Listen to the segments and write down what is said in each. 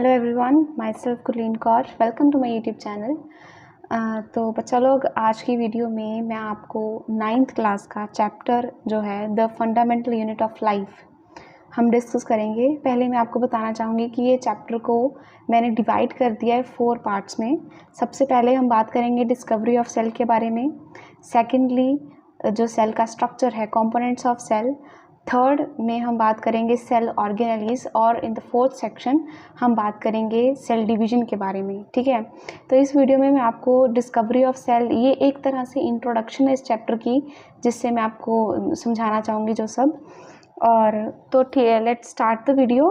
Hello everyone, myself Kulin Kaur, welcome to my YouTube channel. तो बच्चा लोग, आज की वीडियो में मैं आपको 9th क्लास का चैप्टर जो है the fundamental unit of life हम डिस्कस करेंगे। पहले मैं आपको बताना चाहूँगी कि ये चैप्टर को मैंने डिवाइड कर दिया है 4 पार्ट्स में। सबसे पहले हम बात करेंगे डिस्कवरी ऑफ सेल के बारे में। सेकेंडली, जो सेल का स्ट्रक्चर है, कंपोनेंट्स ऑफ सेल। थर्ड में हम बात करेंगे सेल ऑर्गेनेलीज, और इन द 4th सेक्शन हम बात करेंगे सेल डिवीजन के बारे में। ठीक है, तो इस वीडियो में मैं आपको डिस्कवरी ऑफ सेल, ये एक तरह से इंट्रोडक्शन है इस चैप्टर की, जिससे मैं आपको समझाना चाहूँगी जो सब। और तो लेट्स स्टार्ट द वीडियो।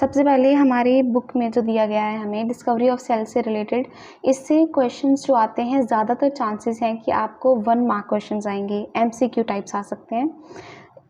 सबसे पहले हमारी बुक में जो दिया गया है हमें डिस्कवरी ऑफ सेल से रिलेटेड, इससे क्वेश्चंस जो आते हैं ज़्यादातर चांसेस हैं कि आपको 1 मार्क क्वेश्चंस आएंगे, MCQ टाइप्स आ सकते हैं।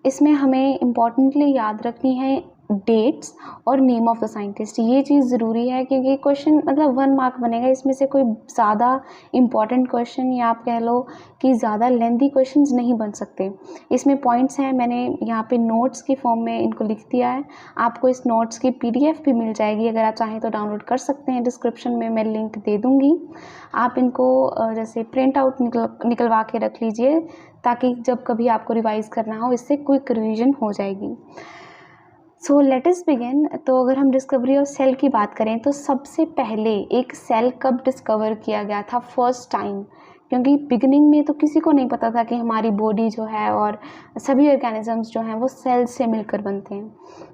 इसमें हमें इम्पॉर्टेंटली याद रखनी है डेट्स और नेम ऑफ द साइंटिस्ट। ये चीज़ ज़रूरी है क्योंकि क्वेश्चन मतलब 1 मार्क बनेगा, इसमें से कोई ज़्यादा इम्पॉर्टेंट क्वेश्चन या आप कह लो कि ज़्यादा लेंथी क्वेश्चंस नहीं बन सकते। इसमें पॉइंट्स हैं, मैंने यहाँ पे नोट्स की फॉर्म में इनको लिख दिया है। आपको इस नोट्स की PDF भी मिल जाएगी, अगर आप चाहें तो डाउनलोड कर सकते हैं। डिस्क्रिप्शन में मैं लिंक दे दूँगी, आप इनको जैसे प्रिंट आउट निकलवा के रख लीजिए, ताकि जब कभी आपको रिवाइज़ करना हो इससे क्विक रिवीजन हो जाएगी। So let us begin. तो अगर हम डिस्कवरी ऑफ सेल की बात करें तो सबसे पहले एक सेल कब डिस्कवर किया गया था फर्स्ट टाइम, क्योंकि बिगिनिंग में तो किसी को नहीं पता था कि हमारी बॉडी जो है और सभी ऑर्गेनिजम्स जो हैं वो सेल्स से मिलकर बनते हैं।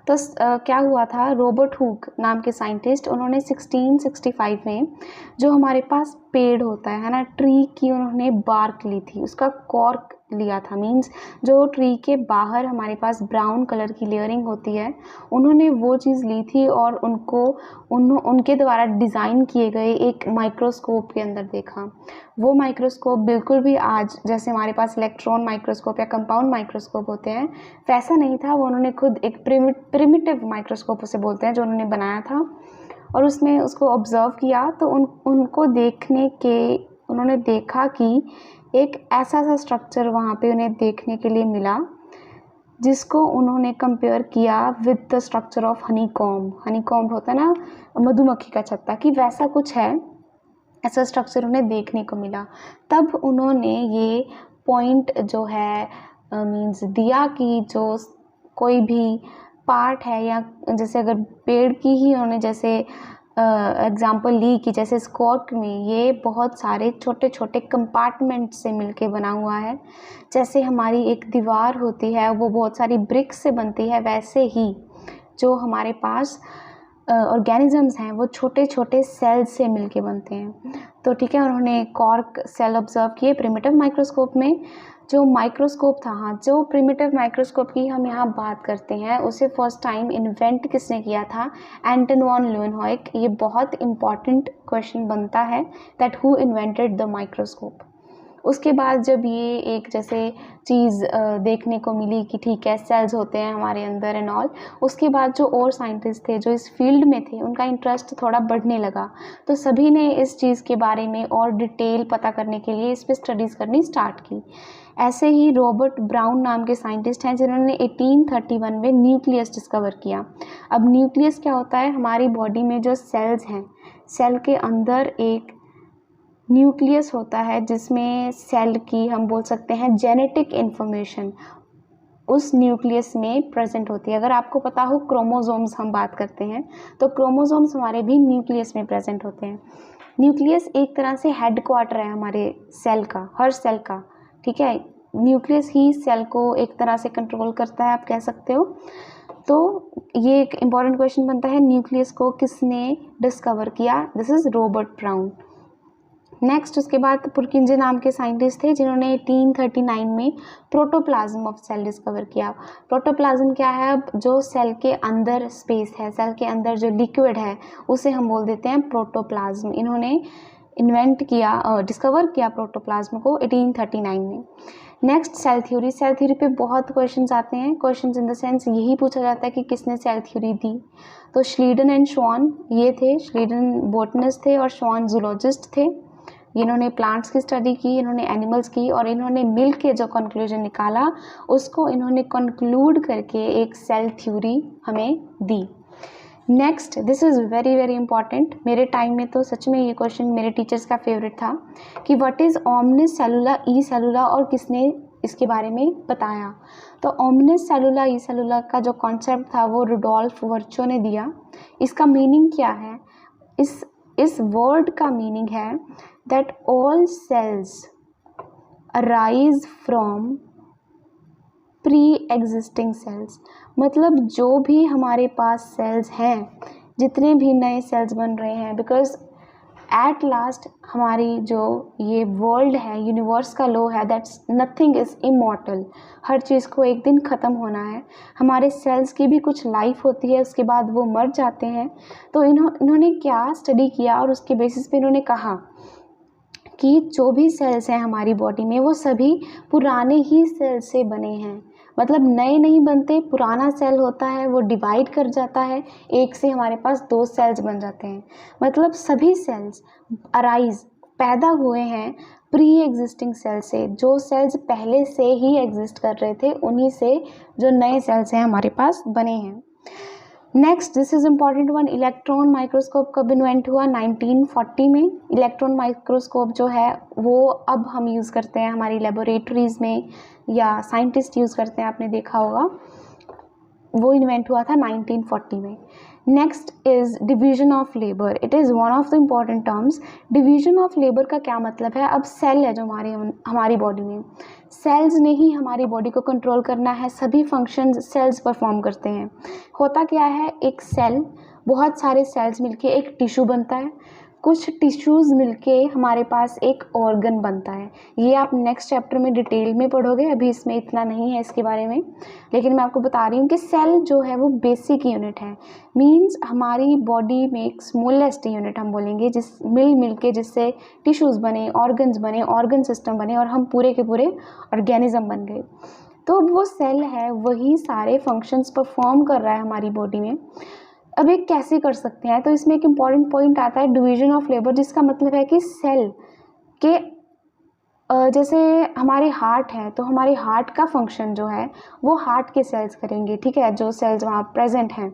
तो क्या हुआ था, रॉबर्ट हुक नाम के साइंटिस्ट, उन्होंने 1665 में जो हमारे पास पेड़ होता है ना, ट्री की उन्होंने बार्क ली थी, उसका कॉर्क लिया था। मींस जो ट्री के बाहर हमारे पास ब्राउन कलर की लेयरिंग होती है, उन्होंने वो चीज़ ली थी और उनके द्वारा डिज़ाइन किए गए एक माइक्रोस्कोप के अंदर देखा। वो माइक्रोस्कोप बिल्कुल भी आज जैसे हमारे पास इलेक्ट्रॉन माइक्रोस्कोप या कंपाउंड माइक्रोस्कोप होते हैं वैसा नहीं था। वो उन्होंने खुद एक प्रिमिटिव माइक्रोस्कोप उसे बोलते हैं जो उन्होंने बनाया था, और उसमें उसको ऑब्जर्व किया तो उनको उन्होंने देखा कि एक ऐसा सा स्ट्रक्चर वहाँ पे उन्हें देखने के लिए मिला, जिसको उन्होंने कंपेयर किया with the structure of honey comb होता है ना, मधुमक्खी का छत्ता, कि वैसा कुछ है, ऐसा स्ट्रक्चर उन्हें देखने को मिला। तब उन्होंने ये पॉइंट जो है मीन्स दिया कि जो कोई भी पार्ट है, या जैसे अगर पेड़ की ही उन्होंने जैसे एग्जाम्पल ली कि जैसे स्कॉर्क में ये बहुत सारे छोटे छोटे कंपार्टमेंट से मिलके बना हुआ है, जैसे हमारी एक दीवार होती है वो बहुत सारी ब्रिक्स से बनती है, वैसे ही जो हमारे पास ऑर्गेनिजम्स हैं वो छोटे छोटे सेल्स से मिलके बनते हैं। तो ठीक है, उन्होंने कॉर्क सेल ऑब्जर्व किए प्रिमिटिव माइक्रोस्कोप में। जो माइक्रोस्कोप था, हाँ, जो प्रिमिटिव माइक्रोस्कोप की हम यहाँ बात करते हैं, उसे फर्स्ट टाइम इन्वेंट किसने किया था, एंटन वॉन ल्यूवेनहॉयक। ये बहुत इंपॉर्टेंट क्वेश्चन बनता है that who invented the microscope. उसके बाद जब ये एक जैसे चीज़ देखने को मिली कि ठीक है सेल्स होते हैं हमारे अंदर एंड ऑल, उसके बाद जो और साइंटिस्ट थे जो इस फील्ड में थे, उनका इंटरेस्ट थोड़ा बढ़ने लगा, तो सभी ने इस चीज़ के बारे में और डिटेल पता करने के लिए इस पर स्टडीज़ करनी स्टार्ट की। ऐसे ही रॉबर्ट ब्राउन नाम के साइंटिस्ट हैं जिन्होंने 1831 में न्यूक्लियस डिस्कवर किया। अब न्यूक्लियस क्या होता है, हमारी बॉडी में जो सेल्स हैं, सेल के अंदर एक न्यूक्लियस होता है जिसमें सेल की हम बोल सकते हैं जेनेटिक इन्फॉर्मेशन उस न्यूक्लियस में प्रेजेंट होती है। अगर आपको पता हो, क्रोमोसोम्स हम बात करते हैं, तो क्रोमोसोम्स हमारे भी न्यूक्लियस में प्रेजेंट होते हैं। न्यूक्लियस एक तरह से हेडक्वार्टर है हमारे सेल का, हर सेल का। ठीक है, न्यूक्लियस ही सेल को एक तरह से कंट्रोल करता है, आप कह सकते हो। तो ये एक इम्पॉर्टेंट क्वेश्चन बनता है, न्यूक्लियस को किसने डिस्कवर किया? This is Robert brown. Next उसके बाद पुरकिंजे नाम के साइंटिस्ट थे जिन्होंने 1839 में प्रोटोप्लाज्म ऑफ सेल डिस्कवर किया। प्रोटोप्लाज्म क्या है? अब जो सेल के अंदर स्पेस है, सेल के अंदर जो लिक्विड है, उसे हम बोल देते हैं प्रोटोप्लाज्म। इन्होंने डिस्कवर किया प्रोटोप्लाज्म को 1839 में। Next cell theory. Cell theory पे बहुत क्वेश्चंस आते हैं, क्वेश्चंस इन द सेंस यही पूछा जाता है कि किसने सेल थ्योरी दी। तो श्लीडन एंड श्वान ये थे, श्लीडन बॉटनिस्ट थे और श्वान जूलॉजिस्ट थे। इन्होंने प्लांट्स की स्टडी की, इन्होंने एनिमल्स की, और इन्होंने मिल के जो कंक्लूजन निकाला उसको इन्होंने कंक्लूड करके एक सेल थ्योरी हमें दी। Next, this is very very important. मेरे टाइम में तो सच में ये क्वेश्चन मेरे टीचर्स का फेवरेट था कि व्हाट इज़ ओमनिस सेलुला ई सेलुला और किसने इसके बारे में बताया। तो ओमनिस सेलुला ई सेलुला का जो कॉन्सेप्ट था वो रुडोल्फ वर्चो ने दिया। इसका मीनिंग क्या है? इस वर्ड का मीनिंग है that all cells arise from pre existing cells. मतलब जो भी हमारे पास सेल्स हैं, जितने भी नए सेल्स बन रहे हैं, बिकॉज एट लास्ट हमारी जो ये वर्ल्ड है, यूनिवर्स का लॉ है दैट्स नथिंग इज़ इमॉर्टल। हर चीज़ को एक दिन ख़त्म होना है। हमारे सेल्स की भी कुछ लाइफ होती है, उसके बाद वो मर जाते हैं। तो इन्होंने क्या स्टडी किया और उसके बेसिस पे इन्होंने कहा कि जो भी सेल्स हैं हमारी बॉडी में वो सभी पुराने ही सेल से बने हैं। मतलब नए नहीं बनते, पुराना सेल होता है वो डिवाइड कर जाता है, एक से हमारे पास 2 सेल्स बन जाते हैं। मतलब सभी सेल्स अराइज पैदा हुए हैं प्री एग्जिस्टिंग सेल से। जो सेल्स पहले से ही एग्जिस्ट कर रहे थे उन्हीं से जो नए सेल्स हैं हमारे पास बने हैं। Next, this is important one, electron microscope कब इन्वेंट हुआ? 1940 में। इलेक्ट्रॉन माइक्रोस्कोप जो है वो अब हम यूज़ करते हैं हमारी लेबोरेटरीज़ में, या साइंटिस्ट यूज़ करते हैं, आपने देखा होगा। वो इन्वेंट हुआ था 1940 में। Next is division of labour. It is one of the important terms. Division of labour का क्या मतलब है? अब सेल है जो हमारी बॉडी में, सेल्स ने ही हमारी बॉडी को कंट्रोल करना है, सभी फंक्शंस सेल्स परफॉर्म करते हैं। होता क्या है, एक सेल, बहुत सारे सेल्स मिलके एक टिश्यू बनता है, कुछ टिश्यूज़ मिलके हमारे पास एक ऑर्गन बनता है। ये आप नेक्स्ट चैप्टर में डिटेल में पढ़ोगे, अभी इसमें इतना नहीं है इसके बारे में, लेकिन मैं आपको बता रही हूँ कि सेल जो है वो बेसिक यूनिट है। मींस हमारी बॉडी में एक स्मॉलेस्ट यूनिट हम बोलेंगे, मिल के जिससे टिश्यूज़ बने, ऑर्गन सिस्टम बने और हम पूरे के पूरे ऑर्गेनिज्म बन गए। तो वो सेल है, वही सारे फंक्शंस परफॉर्म कर रहा है हमारी बॉडी में। अब ये कैसे कर सकते हैं? तो इसमें एक इम्पॉर्टेंट पॉइंट आता है डिवीजन ऑफ लेबर, जिसका मतलब है कि सेल के जैसे हमारे हार्ट है तो हमारे हार्ट का फंक्शन जो है वो हार्ट के सेल्स करेंगे, ठीक है, जो सेल्स वहाँ प्रेजेंट हैं,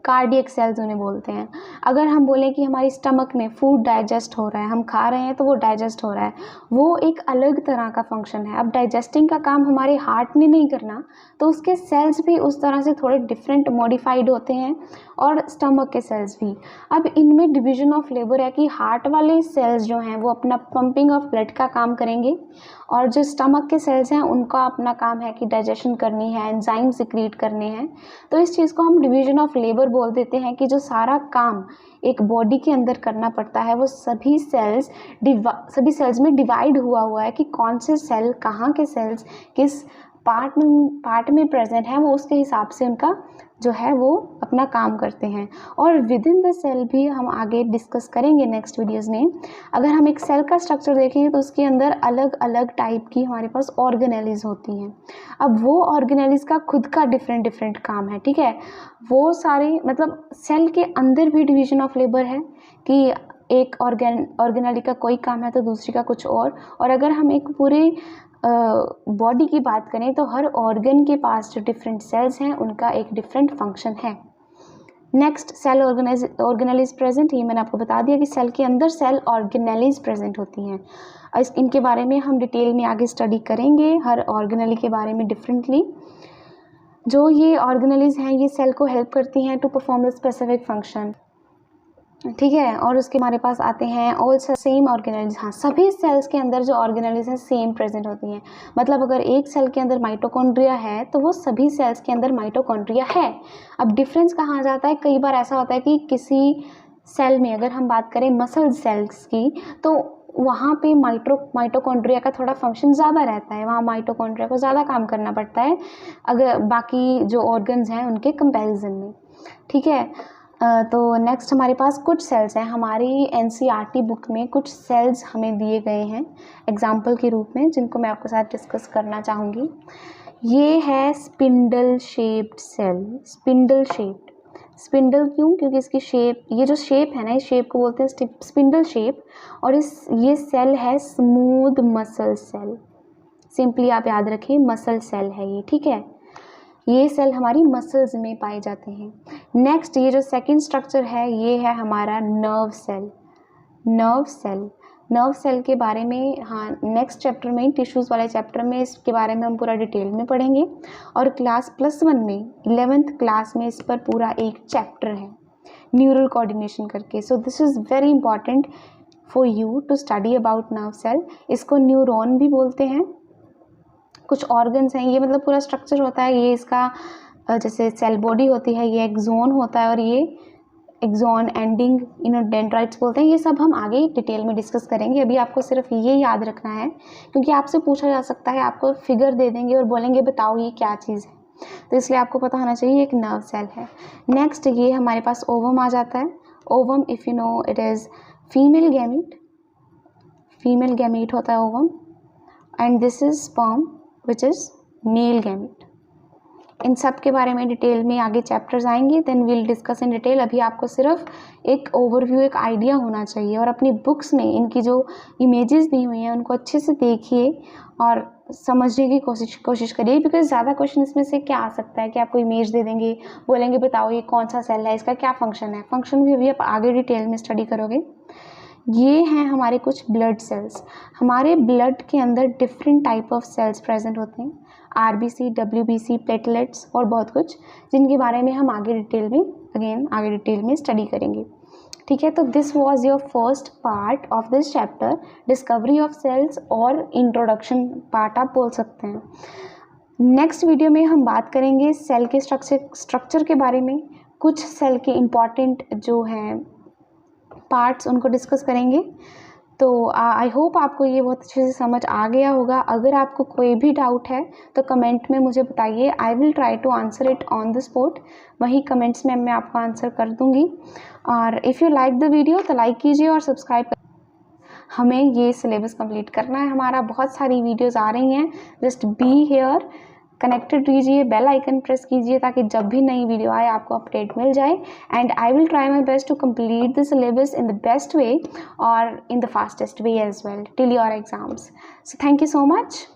कार्डियक सेल्स उन्हें बोलते हैं। अगर हम बोलें कि हमारी स्टमक में फूड डाइजेस्ट हो रहा है, हम खा रहे हैं तो वो डाइजेस्ट हो रहा है, वो एक अलग तरह का फंक्शन है। अब डाइजेस्टिंग का काम हमारे हार्ट ने नहीं करना, तो उसके सेल्स भी उस तरह से थोड़े डिफरेंट मॉडिफाइड होते हैं, और स्टमक के सेल्स भी। अब इनमें डिवीजन ऑफ लेबर है कि हार्ट वाले सेल्स जो हैं वो अपना पंपिंग ऑफ ब्लड का काम करेंगे, और जो स्टमक के सेल्स हैं उनका अपना काम है कि डाइजेशन करनी है, एंजाइम सिक्रीट करने हैं। तो इस चीज़ को हम डिवीजन ऑफ लेबर बोल देते हैं कि जो सारा काम एक बॉडी के अंदर करना पड़ता है वो सभी सेल्स में डिवाइड हुआ है कि कौन से सेल, कहाँ के सेल्स किस पार्ट में प्रेजेंट है, वो उसके हिसाब से उनका जो है वो अपना काम करते हैं। और विद इन द सेल भी हम आगे डिस्कस करेंगे नेक्स्ट वीडियोस में। अगर हम एक सेल का स्ट्रक्चर देखेंगे तो उसके अंदर अलग अलग टाइप की हमारे पास ऑर्गेनेलीज होती हैं। अब वो ऑर्गेनेलीज का खुद का डिफरेंट काम है, ठीक है। वो सारे मतलब सेल के अंदर भी डिवीजन ऑफ लेबर है कि एक ऑर्गेनेली का कोई काम है तो दूसरी का कुछ और अगर हम एक पूरे बॉडी की बात करें तो हर ऑर्गन के पास जो डिफरेंट सेल्स हैं उनका एक डिफरेंट फंक्शन है। Next, cell organelles present. ये मैंने आपको बता दिया कि सेल के अंदर सेल ऑर्गेनेलीज प्रेजेंट होती हैं। इनके बारे में हम डिटेल में आगे स्टडी करेंगे, हर ऑर्गेनेली के बारे में डिफरेंटली। जो ये ऑर्गेनेलीज हैं ये सेल को हेल्प करती हैं to perform the specific function, ठीक है। और उसके हमारे पास आते हैं ऑल्सो सेम ऑर्गेनेलीज। हाँ, सभी सेल्स के अंदर जो ऑर्गेनेलीज हैं सेम प्रेजेंट होती हैं। मतलब अगर एक सेल के अंदर माइटोकॉन्ड्रिया है तो वो सभी सेल्स के अंदर माइटोकॉन्ड्रिया है। अब डिफरेंस कहाँ आ जाता है? कई बार ऐसा होता है कि किसी सेल में, अगर हम बात करें मसल सेल्स की, तो वहाँ पे माइटोकॉन्ड्रिया का थोड़ा फंक्शन ज़्यादा रहता है, वहाँ माइटोकॉन्ड्रिया को ज़्यादा काम करना पड़ता है अगर बाकी जो ऑर्गन्स हैं उनके कंपैरिजन में, ठीक है। तो नेक्स्ट हमारे पास कुछ सेल्स हैं। हमारी एनसीईआरटी बुक में कुछ सेल्स हमें दिए गए हैं एग्जाम्पल के रूप में, जिनको मैं आपके साथ डिस्कस करना चाहूँगी। ये है spindle shaped cell. Spindle shaped, spindle क्यों? क्योंकि इसकी शेप, ये जो शेप है ना, इस शेप को बोलते हैं स्पिंडल शेप। और ये सेल है स्मूथ मसल सेल। सिंपली आप याद रखिए मसल सेल है ये, ठीक है। ये सेल हमारी मसल्स में पाए जाते हैं। नेक्स्ट ये जो सेकंड स्ट्रक्चर है ये है हमारा नर्व सेल। नर्व सेल के बारे में नेक्स्ट चैप्टर में, टिश्यूज़ वाले चैप्टर में इसके बारे में हम पूरा डिटेल में पढ़ेंगे। और क्लास +1 में 11th क्लास में इस पर पूरा एक चैप्टर है न्यूरल कोऑर्डिनेशन करके। So this is very important for you to study about nerve cell. इसको न्यूरॉन भी बोलते हैं। कुछ ऑर्गन्स हैं, ये मतलब पूरा स्ट्रक्चर होता है। ये इसका जैसे सेल बॉडी होती है, ये एक्सोन होता है और ये एक्सोन एंडिंग डेंड्राइट्स बोलते हैं। ये सब हम आगे डिटेल में डिस्कस करेंगे। अभी आपको सिर्फ ये याद रखना है, क्योंकि आपसे पूछा जा सकता है, आपको फिगर दे देंगे और बोलेंगे बताओ ये क्या चीज़ है, तो इसलिए आपको पता होना चाहिए एक नर्व सेल है। नेक्स्ट ये हमारे पास ओवम आ जाता है। Ovum if you know it is female gamete होता है ovum. And this is sperm which is male gamete. इन सब के बारे में डिटेल में आगे चैप्टर्स आएंगे, then we'll discuss in detail. अभी आपको सिर्फ एक ओवरव्यू, एक आइडिया होना चाहिए। और अपनी बुक्स में इनकी जो इमेजेस दी हुई हैं उनको अच्छे से देखिए और समझने की कोशिश करिए, बिकॉज ज़्यादा क्वेश्चन इसमें से क्या आ सकता है कि आपको इमेज दे देंगे, बोलेंगे बताओ ये कौन सा सेल है, इसका क्या फंक्शन है। फंक्शन भी अभी आप आगे डिटेल में स्टडी करोगे। ये हैं हमारे कुछ ब्लड सेल्स। हमारे ब्लड के अंदर different type of cells present होते हैं, RBC, WBC, प्लेटलेट्स और बहुत कुछ, जिनके बारे में हम आगे डिटेल में स्टडी करेंगे। ठीक है, तो this was your first part of this chapter, discovery of cells और इंट्रोडक्शन पार्ट आप बोल सकते हैं। नेक्स्ट वीडियो में हम बात करेंगे सेल के स्ट्रक्चर के बारे में। कुछ सेल के इम्पॉर्टेंट जो हैं पार्ट्स उनको डिस्कस करेंगे। तो आई होप आपको ये बहुत अच्छे से समझ आ गया होगा। अगर आपको कोई भी डाउट है तो कमेंट में मुझे बताइए, I will try to answer it on the spot. वही कमेंट्स में मैं आपको आंसर कर दूंगी। और if you like the video तो लाइक कीजिए और सब्सक्राइब कर। हमें ये सिलेबस कंप्लीट करना है, हमारा बहुत सारी वीडियोस आ रही हैं। जस्ट बी हियर, कनेक्टेड रहिए, बेल आइकन प्रेस कीजिए ताकि जब भी नई वीडियो आए आपको अपडेट मिल जाए। And I will try my best to complete the syllabus in the best way और in the fastest way as well till your exams. So thank you so much.